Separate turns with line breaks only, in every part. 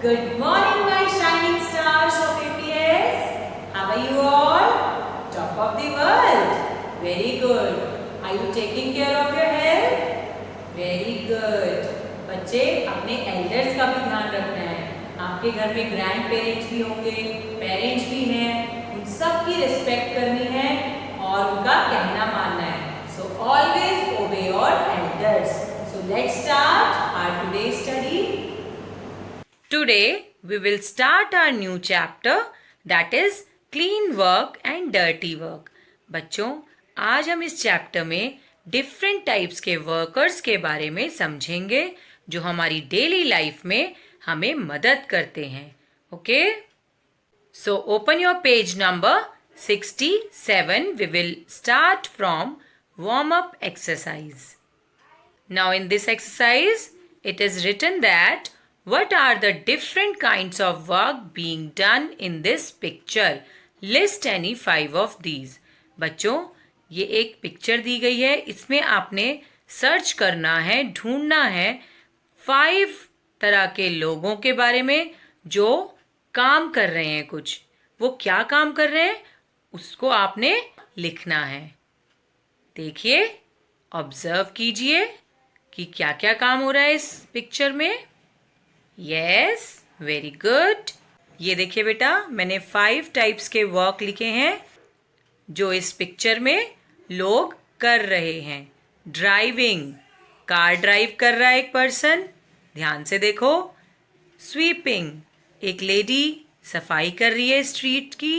Good morning, my shining stars of APS. How are you all? Top of the world. Very good. Are you taking care of your health? Very good. बच्चे अपने elders का भी ध्यान रखना है. आपके घर में ग्रैंड पेरेंट्स भी होंगे, पेरेंट्स भी हैं. उन सब की रिस्पेक्ट करनी है और उनका कहना मानना है. So always obey your elders. So let's start our today's study. Today we will start our new chapter, that is clean work and dirty work. बच्चों, आज हम इस चैप्टर में डिफरेंट टाइप्स के वर्कर्स के बारे में समझेंगे जो हमारी डेली लाइफ में हमें मदद करते हैं. Okay, so open your page number 67. We will start from warm up exercise. Now in this exercise it is written that what are the different kinds of work being done in this picture? List any 5 of these. बच्चों, ये एक picture दी गई है. इसमें आपने search करना है, ढूंढना है 5 तरह के लोगों के बारे में जो काम कर रहे हैं. कुछ वो क्या काम कर रहे हैं उसको आपने लिखना है. देखिए, ऑब्जर्व कीजिए कि क्या क्या काम हो रहा है इस पिक्चर में. Yes, very good. ये देखिए बेटा, मैंने 5 टाइप्स के वर्क लिखे हैं जो इस पिक्चर में लोग कर रहे हैं. ड्राइविंग, कार ड्राइव कर रहा है एक पर्सन, ध्यान से देखो. स्वीपिंग, एक लेडी सफाई कर रही है स्ट्रीट की.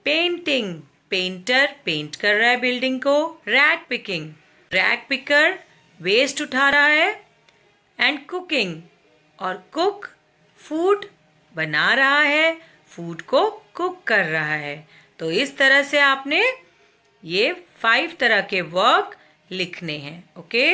पेंटिंग, पेंटर पेंट कर रहा है बिल्डिंग को. Rag picking, rag picker waste उठा रहा है. एंड कुकिंग, और कुक फूड बना रहा है, फूड को कुक कर रहा है. तो इस तरह से आपने ये 5 तरह के वर्क लिखने हैं. Okay,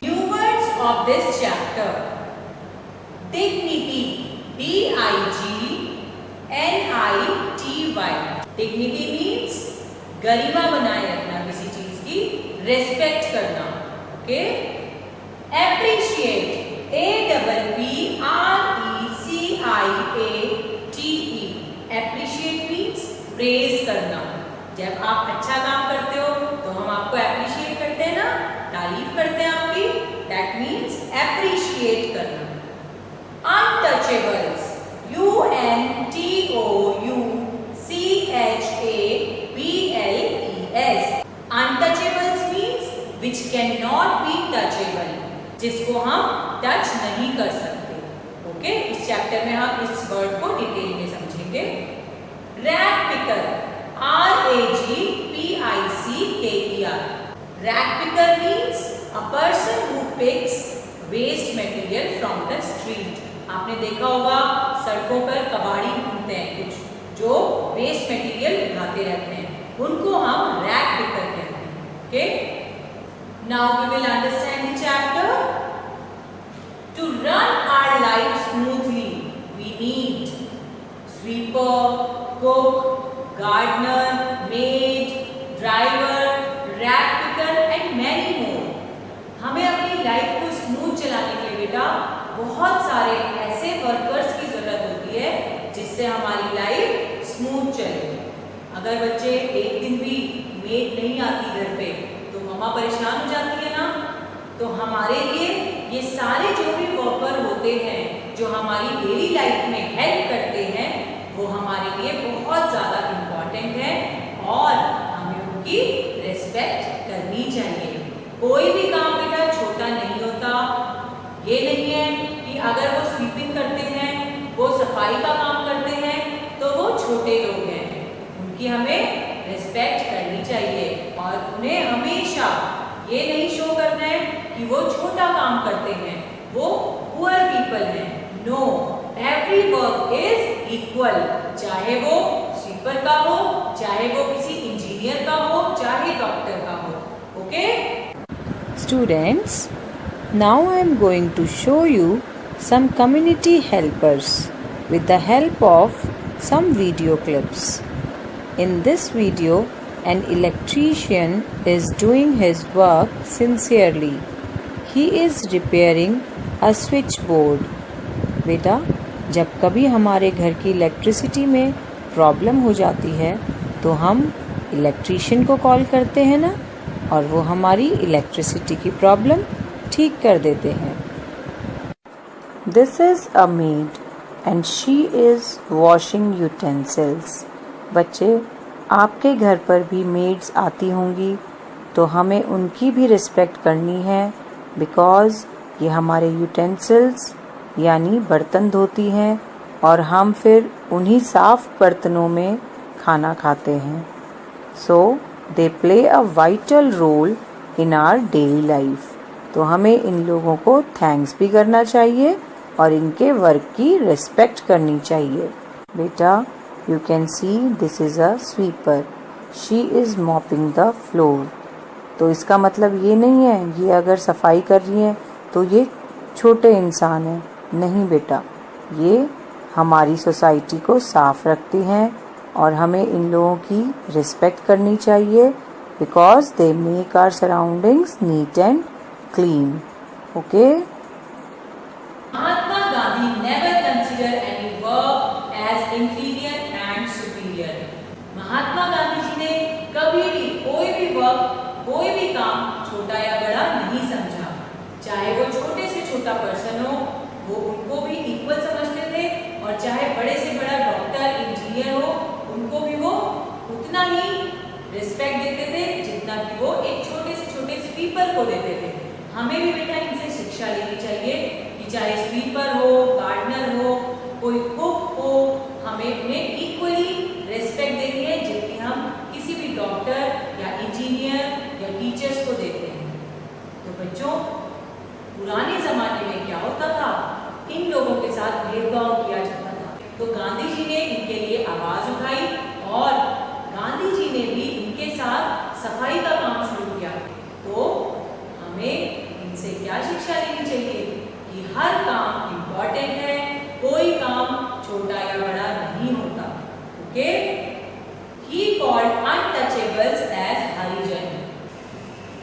new words of this chapter. Dignity, DIGNITY. Dignity means गरिमा बनाए रखना, किसी चीज की रेस्पेक्ट करना. Okay, appreciate, APPRECIATE. Appreciate means praise करना. जब आप अच्छा काम करते हो तो हम आपको एप्रिशिएट करते हैं ना, तारीफ करते हैं आपकी. दैट मीन्स एप्रिशिएट करना. Untouchables, UNTOUCHABLES. Untouchables means which can not be touchable, जिसको हम टच नहीं कर सकते. ओके, इस चैप्टर में हम इस वर्ड को डिटेल में समझेंगे. Rag picker, RAGPICKER. Rag picker means a person who picks waste material from the street. आपने देखा होगा सड़कों पर कबाड़ी ढूंढते हैं कुछ जो वेस्ट मटेरियल उठाते रहते हैं, उनको हम रैग पिकर कहते हैं. Okay, now we will understand the chapter. To run our life smoothly we need sweeper, cook, gardener, maid, driver, rag picker and many more. हमें अपनी लाइफ को स्मूथ चलाने के लिए बेटा बहुत सारे ऐसे वर्कर्स की जरूरत होती है जिससे हमारी लाइफ स्मूथ चले. अगर बच्चे एक दिन भी मेड नहीं आती घर पे तो मम्मा परेशान हो जाती है ना. तो हमारे लिए ये सारे जो भी वर्कर होते हैं जो हमारी डेली लाइफ में हेल्प करते हैं वो हमारे लिए बहुत ज़्यादा इम्पॉर्टेंट है और हमें उनकी रिस्पेक्ट करनी चाहिए. कोई भी काम बेटा छोटा नहीं होता. ये नहीं है कि अगर वो स्वीपिंग करते हैं, वो सफाई का काम करते हैं तो वो छोटे लोग हैं. उनकी हमें रिस्पेक्ट करनी चाहिए और उन्हें हमेशा ये नहीं शो करना है कि वो छोटा काम करते हैं, वो पुअर पीपल हैं. No, every work is equal. चाहे वो स्वीपर का हो, चाहे वो किसी इंजीनियर का हो, चाहे डॉक्टर का हो. Okay
Students, now I am going to show you some community helpers with the help of some video clips. In this video, an electrician is doing his work sincerely. He is repairing a switchboard. बेटा, जब कभी हमारे घर की electricity में problem हो जाती है तो हम इलेक्ट्रीशियन को कॉल करते हैं ना, और वो हमारी इलेक्ट्रिसिटी की प्रॉब्लम ठीक कर देते हैं। This is a made and she is washing utensils. बच्चे, आपके घर पर भी मेड्स आती होंगी, तो हमें उनकी भी रिस्पेक्ट करनी है, बिकॉज़ ये हमारे यूटेंसिल्स यानी बर्तन धोती हैं और हम फिर उन्हीं साफ बर्तनों में खाना खाते हैं। So they play a vital role in our daily life. तो हमें इन लोगों को थैंक्स भी करना चाहिए और इनके वर्क की रिस्पेक्ट करनी चाहिए। बेटा, you can see this is a sweeper, she is mopping the floor. तो इसका मतलब ये नहीं है ये अगर सफाई कर रही हैं तो ये छोटे इंसान हैं। नहीं बेटा, ये हमारी सोसाइटी को साफ रखती हैं और हमें इन लोगों की रिस्पेक्ट करनी चाहिए, because they make our surroundings neat and clean. Okay.
Mahatma Gandhi never considered any work as inferior and superior. Mahatma Gandhi ji ने कभी भी कोई भी वर्क, कोई भी काम छोटा या बड़ा नहीं समझा। चाहे वो छोटे से छोटा पर्सन हो, वो उनको भी इक्वल समझते थे, और चाहे बड़े से बड़ा डॉक्टर, इंजीनियर हो, उनको भी वो उतना ही रिस्पेक्ट देते थे जितना कि वो एक छोटे से छोटे स्वीपर को देते थे। हमें भी बेटा इनसे शिक्षा लेनी चाहिए कि चाहे स्वीपर हो, गार्डनर हो, कोई कुक हो, हमें उन्हें इक्वली रिस्पेक्ट देनी है जितनी हम किसी भी डॉक्टर या इंजीनियर या टीचर्स को देते हैं। तो बच्चों, पुराने ज़माने में क्या होता था, इन लोगों के साथ भेदभाव किया जाता था। तो गांधी जी ने इनके लिए आवाज़ उठाई और गांधी जी ने भी इनके साथ सफाई का काम शुरू किया। तो हमें इनसे क्या शिक्षा लेनी चाहिए कि हर काम इम्पॉर्टेंट है, कोई काम छोटा या बड़ा नहीं होता। Okay. He called untouchables as हरिजन।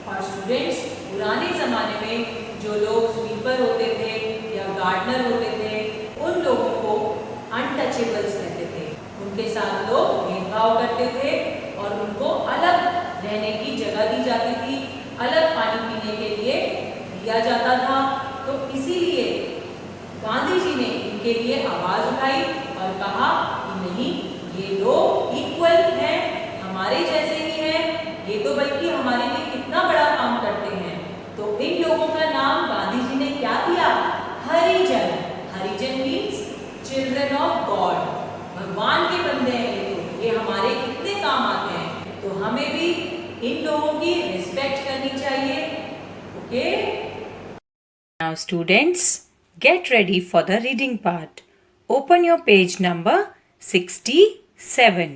और स्टूडेंट्स, पुराने ज़माने में जो लोग स्वीपर होते थे या गार्डनर होते थे, उन लोगों को अनटचेबल्स कहते थे। उनके साथ लोग भेदभाव करते थे और उनको अलग रहने की जगह दी जाती थी, अलग पानी पीने के लिए दिया जाता था। तो इसीलिए गांधी जी ने इनके लिए आवाज़ उठाई और कहा कि नहीं, ये लोग इक्वल हैं, हमारे जैसे ही हैं, ये तो बल्कि हमारे लिए कितना बड़ा काम करते हैं। तो इन लोगों का नाम गांधी जी ने क्या दिया? हरिजन। हरिजन मीन्स चिल्ड्रन ऑफ गॉड, भगवान के बंदे हैं ये हमारे कितने काम आते हैं। तो हमें भी इन लोगों की रिस्पेक्ट करनी चाहिए। Okay.
Now students, get ready for the reading part. Open your page number 67.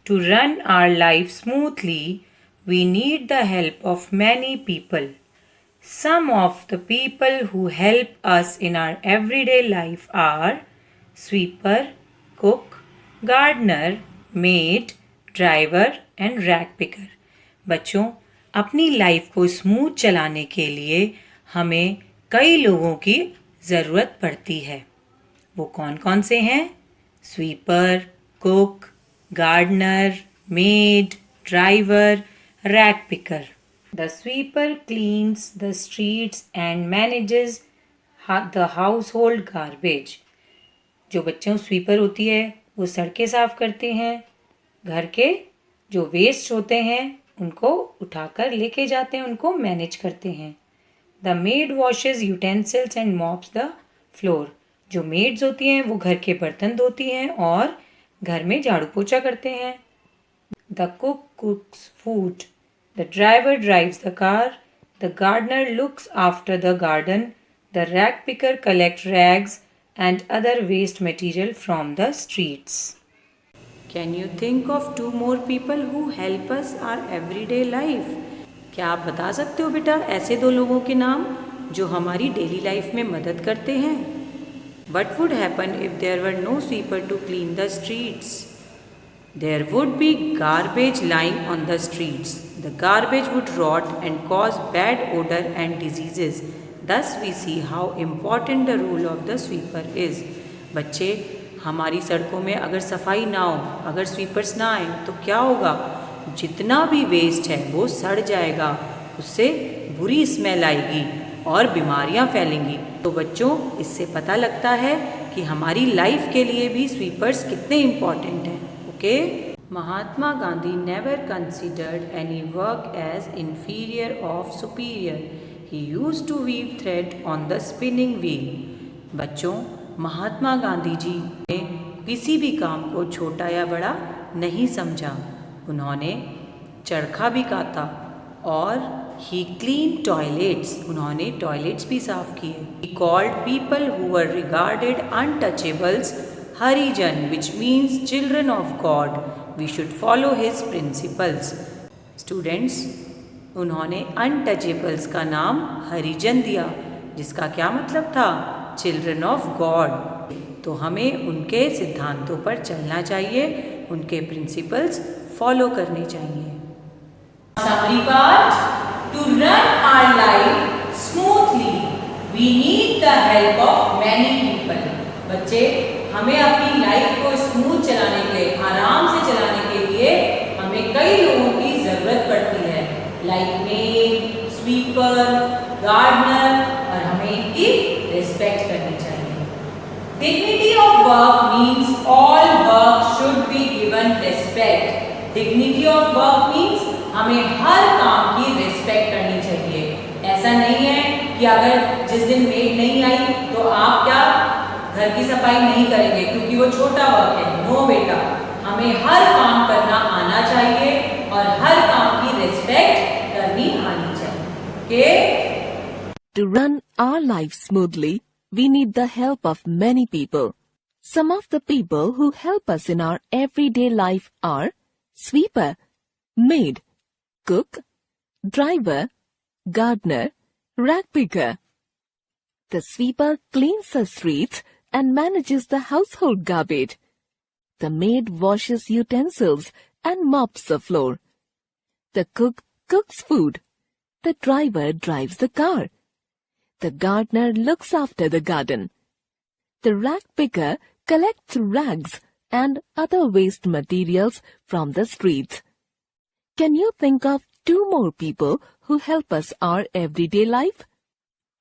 To run our life smoothly, we need the help of many people. Some of the people who help us in our everyday life are sweeper, cook, gardener, maid, driver and rag picker. बच्चों, अपनी life को smooth चलाने के लिए हमें कई लोगों की ज़रूरत पड़ती है। वो कौन कौन से हैं? Sweeper, cook, gardener, maid, driver, rag picker. The sweeper cleans the streets and manages the household garbage. जो बच्चों स्वीपर होती है वो सड़कें साफ करते हैं, घर के जो वेस्ट होते हैं उनको उठाकर लेके जाते हैं, उनको मैनेज करते हैं। The maid washes utensils and mops the floor. जो मेड्स होती हैं वो घर के बर्तन धोती हैं और घर में झाड़ू पोछा करते हैं। The cook cooks food. The driver drives the car. The gardener looks after the garden. The rag picker collects rags and other waste material from the streets. Can you think of 2 more people who help us our everyday life? क्या आप बता सकते हो बेटा ऐसे 2 लोगों के नाम जो हमारी डेली लाइफ में मदद करते हैं? What would happen if there were no sweeper to clean the streets? There would be garbage lying on the streets. The garbage would rot and cause bad odor and diseases. Thus we see how important the role of the sweeper is.
बच्चे, हमारी सड़कों में अगर सफाई ना हो, अगर sweepers ना आए तो क्या होगा? जितना भी वेस्ट है वो सड़ जाएगा, उससे बुरी स्मेल आएगी और बीमारियां फैलेंगी। तो बच्चों, इससे पता लगता है कि हमारी लाइफ के लिए भी स्वीपर्स कितने इम्पॉर्टेंट हैं। Okay? Mahatma Gandhi never considered any work as inferior or superior. He used to weave thread on the spinning wheel. बच्चों, महात्मा गांधी जी ने किसी भी काम को छोटा या बड़ा नहीं समझा। उन्होंने चरखा भी काता और ही क्लीन टॉयलेट्स, उन्होंने टॉयलेट्स भी साफ किए। He called people who were regarded untouchables Harijan, which means children of God. We should follow his principles. Students, उन्होंने अनटचेबल्स का नाम हरिजन दिया, जिसका क्या मतलब था? Children of God. तो हमें उनके सिद्धांतों पर चलना चाहिए, उनके प्रिंसिपल्स फॉलो करने चाहिए। Summary part: to run our life smoothly, we need the help of many people. बच्चे, हमें अपनी लाइफ को स्मूथ चलाने के लिए, आराम से चलाने के लिए हमें कई लोगों की जरूरत पड़ती है, लाइक मेड, स्वीपर, गार्डनर, और हमें इनकी रिस्पेक्ट करनी चाहिए। Dignity of work means all work should be given respect. Dignity of work means हमें हर काम की रिस्पेक्ट करनी चाहिए। ऐसा नहीं है कि अगर जिस दिन मेड नहीं आई तो आप क्या घर की सफाई नहीं करेंगे क्योंकि वो छोटा वर्क है। नो बेटा, हमें हर काम करना आना चाहिए और हर काम की रिस्पेक्ट करनी आनी चाहिए। Okay?
To run our life smoothly, we need the help of many people. Some of the people who help us in our everyday life are sweeper, maid, cook, driver, gardener, rag picker. The sweeper cleans the streets and manages the household garbage. The maid washes utensils and mops the floor. The cook cooks food. The driver drives the car. The gardener looks after the garden. The rag picker collects rags and other waste materials from the streets. Can you think of 2 more people who help us our everyday life?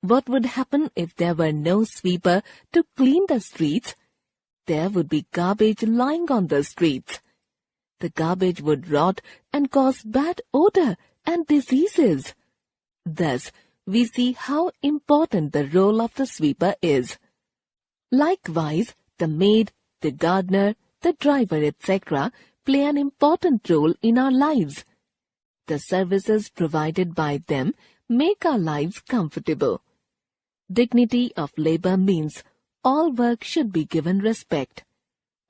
What would happen if there were no sweeper to clean the streets? There would be garbage lying on the streets. The garbage would rot and cause bad odor and diseases. Thus, we see how important the role of the sweeper is. Likewise, the maid, the gardener, the driver, etc. play an important role in our lives. The services provided by them make our lives comfortable. Dignity of labor means all work should be given respect.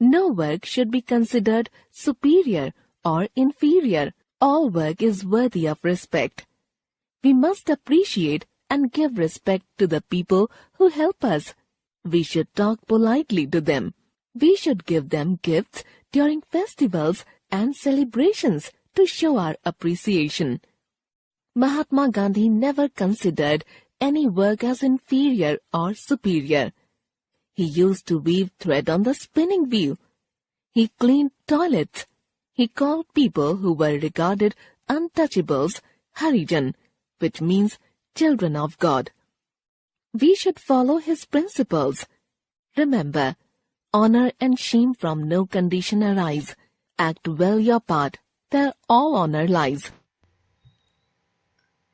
No work should be considered superior or inferior. All work is worthy of respect. We must appreciate and give respect to the people who help us. We should talk politely to them. We should give them gifts during festivals and celebrations to show our appreciation. Mahatma Gandhi never considered any work as inferior or superior. He used to weave thread on the spinning wheel. He cleaned toilets. He called people who were regarded untouchables Harijan, which means children of God. We should follow his principles. Remember, honor and shame from no condition arise. Act well your part, there all honor lies.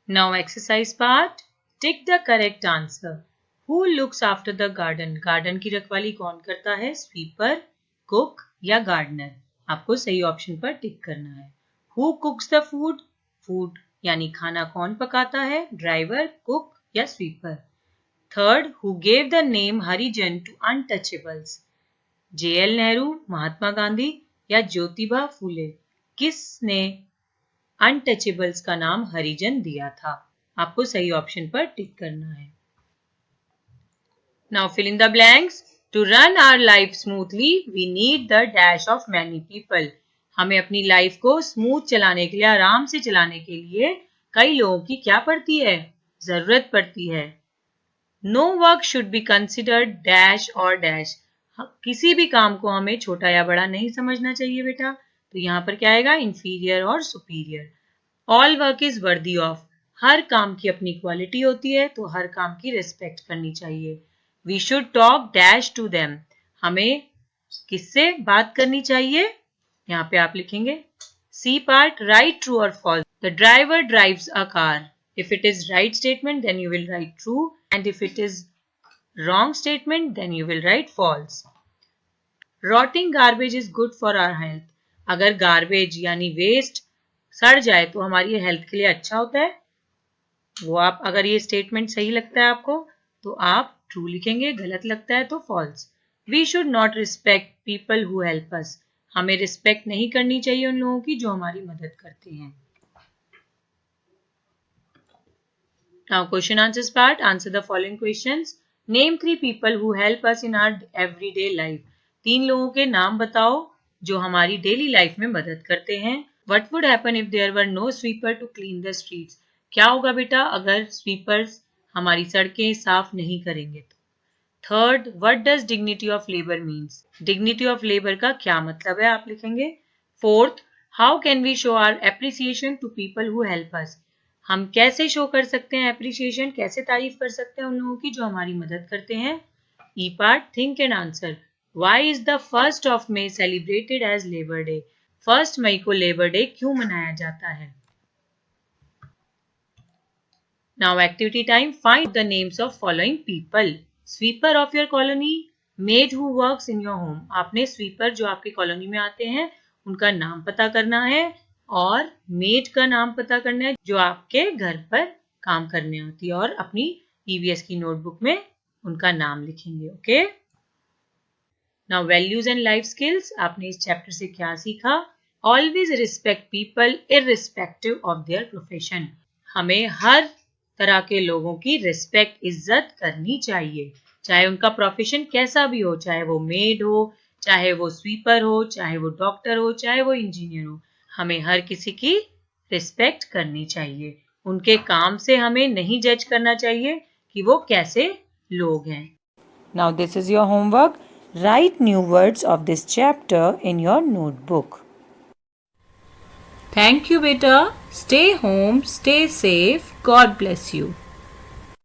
Now exercise part. Tick the correct answer. Who looks after the garden? Garden की रखवाली कौन करता है? Sweeper, cook या gardener? आपको सही option पर टिक करना है। Who cooks the food? Food यानी खाना कौन पकाता है? ड्राइवर, कुक या sweeper? Third, who gave the name Harijan to untouchables? JL Nehru, Mahatma Gandhi या ज्योतिबा फूले? किसने अनटचेबल्स का नाम हरिजन दिया था? आपको सही ऑप्शन पर टिक करना है। Now fill in the blanks. To run our life smoothly, we need the dash of many people. हमें अपनी लाइफ को स्मूथ चलाने के लिए, आराम से चलाने के लिए कई लोगों की क्या पड़ती है? जरूरत पड़ती है। No work should be considered dash or dash. किसी भी काम को हमें छोटा या बड़ा नहीं समझना चाहिए बेटा। तो यहाँ पर क्या आएगा, इंफीरियर और superior. All work is worthy of, हर काम की अपनी क्वालिटी होती है, तो हर काम की रिस्पेक्ट करनी चाहिए। We should talk dash to them, हमें किससे बात करनी चाहिए, यहाँ पे आप लिखेंगे सी पार्ट, राइट ट्रू और false. The driver drives a car, if it is right statement then you will write true, and if it is wrong statement then you will write false. Rotting garbage is good for our health, अगर garbage यानी waste सड़ जाए तो हमारी health के लिए अच्छा होता है। वो आप अगर ये स्टेटमेंट सही लगता है आपको तो आप ट्रू लिखेंगे, गलत लगता है तो false. We should not respect people who help us, हमें रिस्पेक्ट नहीं करनी चाहिए उन लोगों की जो हमारी मदद करते हैं। Now question answers part. Answer the following questions. Name 3 people who help us in our everyday life. 3 लोगों के नाम बताओ जो हमारी डेली लाइफ में मदद करते हैं। What would happen if there were no sweeper to clean the streets? क्या होगा बेटा अगर स्वीपर्स हमारी सड़कें साफ नहीं करेंगे तो। Third, what does dignity of labor means? Dignity of labor का क्या मतलब है आप लिखेंगे। Fourth, how can we show our appreciation to people who help us? हम कैसे शो कर सकते हैं एप्रिसिएशन, कैसे तारीफ कर सकते हैं उन लोगों की जो हमारी मदद करते हैं। E part, think and answer. Why is the 1st of May celebrated as labour day? 1 मई को लेबर डे क्यों मनाया जाता है। Now activity time. Find the names of following people. Sweeper of your colony, maid who works in your home. आपने sweeper जो आपकी colony में आते हैं उनका नाम पता करना है और मेड का नाम पता करना है जो आपके घर पर काम करने आती है, और अपनी ईवीएस की नोटबुक में उनका नाम लिखेंगे। Okay. Now values and life skills, आपने इस चैप्टर से क्या सीखा। Always respect people irrespective of their profession, हमें हर तरह के लोगों की रिस्पेक्ट, इज्जत करनी चाहिए, चाहे उनका प्रोफेशन कैसा भी हो, चाहे वो मेड हो, चाहे वो स्वीपर हो, चाहे वो डॉक्टर हो, चाहे वो इंजीनियर हो, हमें हर किसी की रिस्पेक्ट करनी चाहिए। उनके काम से हमें नहीं जज करना चाहिए कि वो कैसे लोग हैं।
Now this is your homework. Write new words of this chapter in your notebook.
Thank you beta. Stay home, stay safe. God bless you.